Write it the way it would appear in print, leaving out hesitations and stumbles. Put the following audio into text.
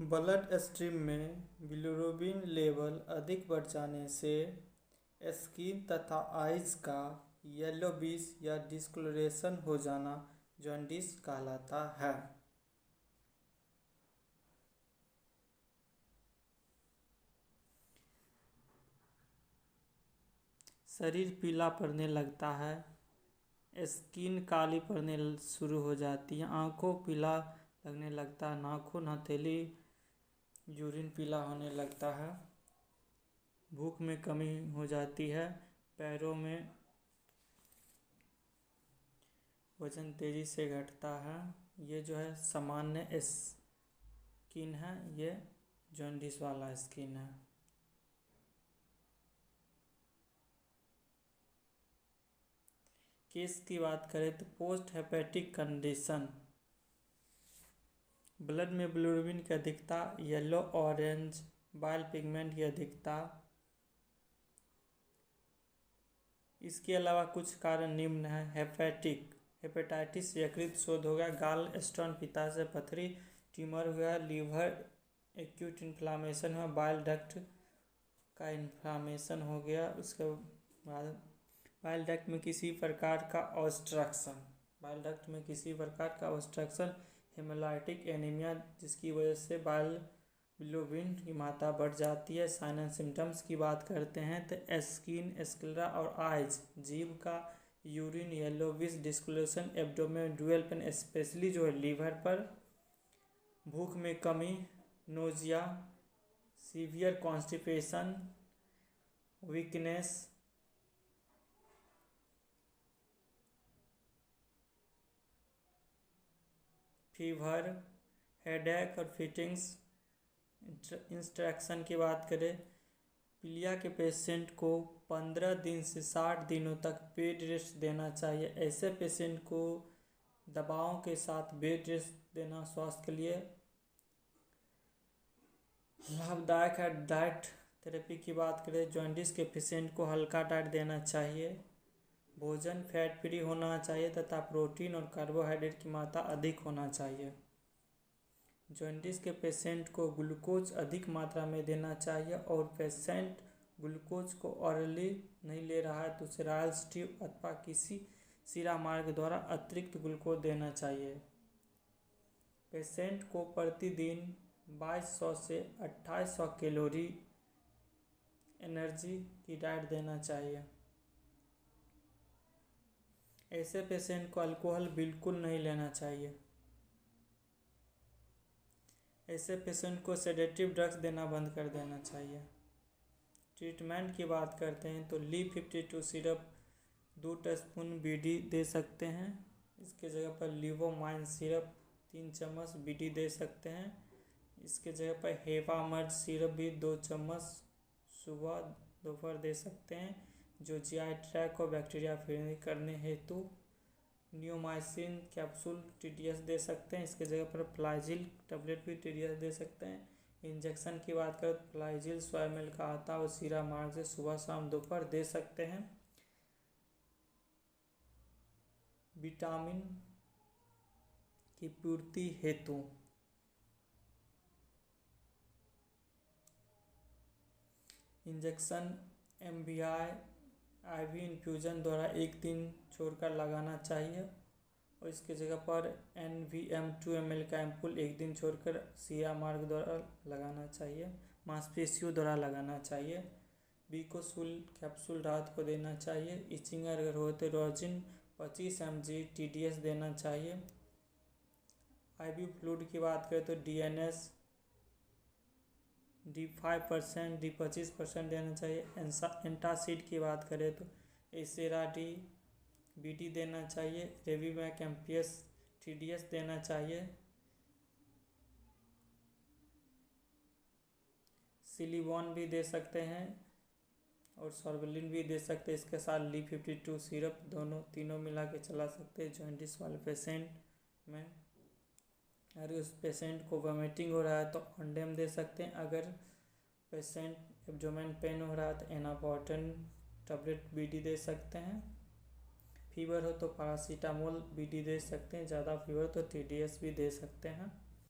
Blood stream में bilirubin level अधिक बढ़ जाने से स्किन तथा आइज का येलोविश या डिस्कलोरेशन हो जाना जॉन्डिस कहलाता है। शरीर पीला पड़ने लगता है, स्किन काली पड़ने शुरू हो जाती है, आंखों पीला लगने लगता है, नाखून हथेली यूरिन पीला होने लगता है, भूख में कमी हो जाती है, पैरों में वजन तेजी से घटता है। ये जो है सामान्य स्किन है, ये जॉन्डिस वाला स्किन है। केस की बात करें तो पोस्ट हेपेटिक कंडीशन, ब्लड में बिलिरुबिन की अधिकता, येलो ऑरेंज बाइल पिगमेंट की अधिकता। इसके अलावा कुछ कारण निम्न है। हेपेटाइटिस यकृत शोथ हो गया, गाल स्टोन पित्ताशय पथरी ट्यूमर हो गया, लीवर एक्यूट इन्फ्लामेशन हुआ, बाइल डक्ट का इन्फ्लामेशन हो गया। उसके बाद बाइल डक्ट में किसी प्रकार का ऑब्स्ट्रक्शन, हेमोलाइटिक एनीमिया जिसकी वजह से बिलिरुबिन की मात्रा बढ़ जाती है। साइन एंड सिम्टम्स की बात करते हैं तो स्किन, स्क्लेरा और आइज, जीभ का urine yellowish discoloration, abdomen dual pain specially जो है लीवर पर, भूख में कमी, nausea, severe constipation, weakness, fever, headache और फिटिंग्स। इंस्ट्रक्शन की बात करें, पीलिया के पेशेंट को 15 दिन से 60 दिनों तक बेड रेस्ट देना चाहिए। ऐसे पेशेंट को दवाओं के साथ बेड रेस्ट देना स्वास्थ्य के लिए लाभदायक है। डाइट थेरेपी की बात करें, जॉन्डिस के पेशेंट को हल्का डाइट देना चाहिए, भोजन फैट फ्री होना चाहिए तथा प्रोटीन और कार्बोहाइड्रेट की मात्रा अधिक होना चाहिए। जॉन्डिस के पेशेंट को ग्लूकोज अधिक मात्रा में देना चाहिए और पेशेंट ग्लूकोज को ऑरली नहीं ले रहा है तो उसे रायल्स ट्यूब अथवा किसी शिरा मार्ग द्वारा अतिरिक्त ग्लूकोज देना चाहिए। पेशेंट को प्रतिदिन 2200 से 2800 कैलोरी एनर्जी की डाइट देना चाहिए। ऐसे पेशेंट को अल्कोहल बिल्कुल नहीं लेना चाहिए। ऐसे पेशेंट को सेडेटिव ड्रग्स देना बंद कर देना चाहिए। ट्रीटमेंट की बात करते हैं तो Li52 सिरप 2 टीस्पून BD दे सकते हैं। इसके जगह पर लिवोमाइन सिरप 3 चम्मच BD दे सकते हैं। इसके जगह पर हेवामर्ज सिरप भी 2 चम्मच सुबह दोपहर दे सकते हैं, जो GI ट्रैक को बैक्टीरिया फ्री करने हेतु। नियोमाइसिन कैप्सूल TDS दे सकते हैं। इसके जगह पर फ्लाइजिल टैबलेट भी TDS दे सकते हैं। इंजेक्शन की बात करें तो फ्लाइजिल 100 ml का आता है और शिरा मार्ग से सुबह शाम दोपहर दे सकते हैं। विटामिन की पूर्ति हेतु इंजेक्शन MVI IV इन्फ्यूजन द्वारा 1 दिन छोड़कर लगाना चाहिए और इसके जगह पर NVM 2 ml का एम्पुल 1 दिन छोड़कर शिरा मार्ग द्वारा लगाना चाहिए, मांसपेशियों द्वारा लगाना चाहिए। बीकोसुल कैप्सूल रात को देना चाहिए। इचिंग अगर हो तो रोजिन 25 mg TDS देना चाहिए। IV फ्लूइड की बात करें तो DNS D5% D25% देना चाहिए। एंटासिड की बात करें तो एसेरा-D BD देना चाहिए। रेविमैक MPS TDS देना चाहिए। सिलिवॉन भी दे सकते हैं और सॉर्बेलिन भी दे सकते हैं। इसके साथ Li52 सिरप तीनों मिला के चला सकते हैं जॉन्डिस वाले पेशेंट में। अगर उस पेशेंट को वोमिटिंग हो रहा है तो ऑन्डेम दे सकते हैं। अगर पेशेंट एब्डोमेन पेन हो रहा है तो एनापोर्टेन टैबलेट BD दे सकते हैं। फीवर हो तो पैरासीटामोल BD दे सकते हैं। ज़्यादा फीवर तो TDS भी दे सकते हैं।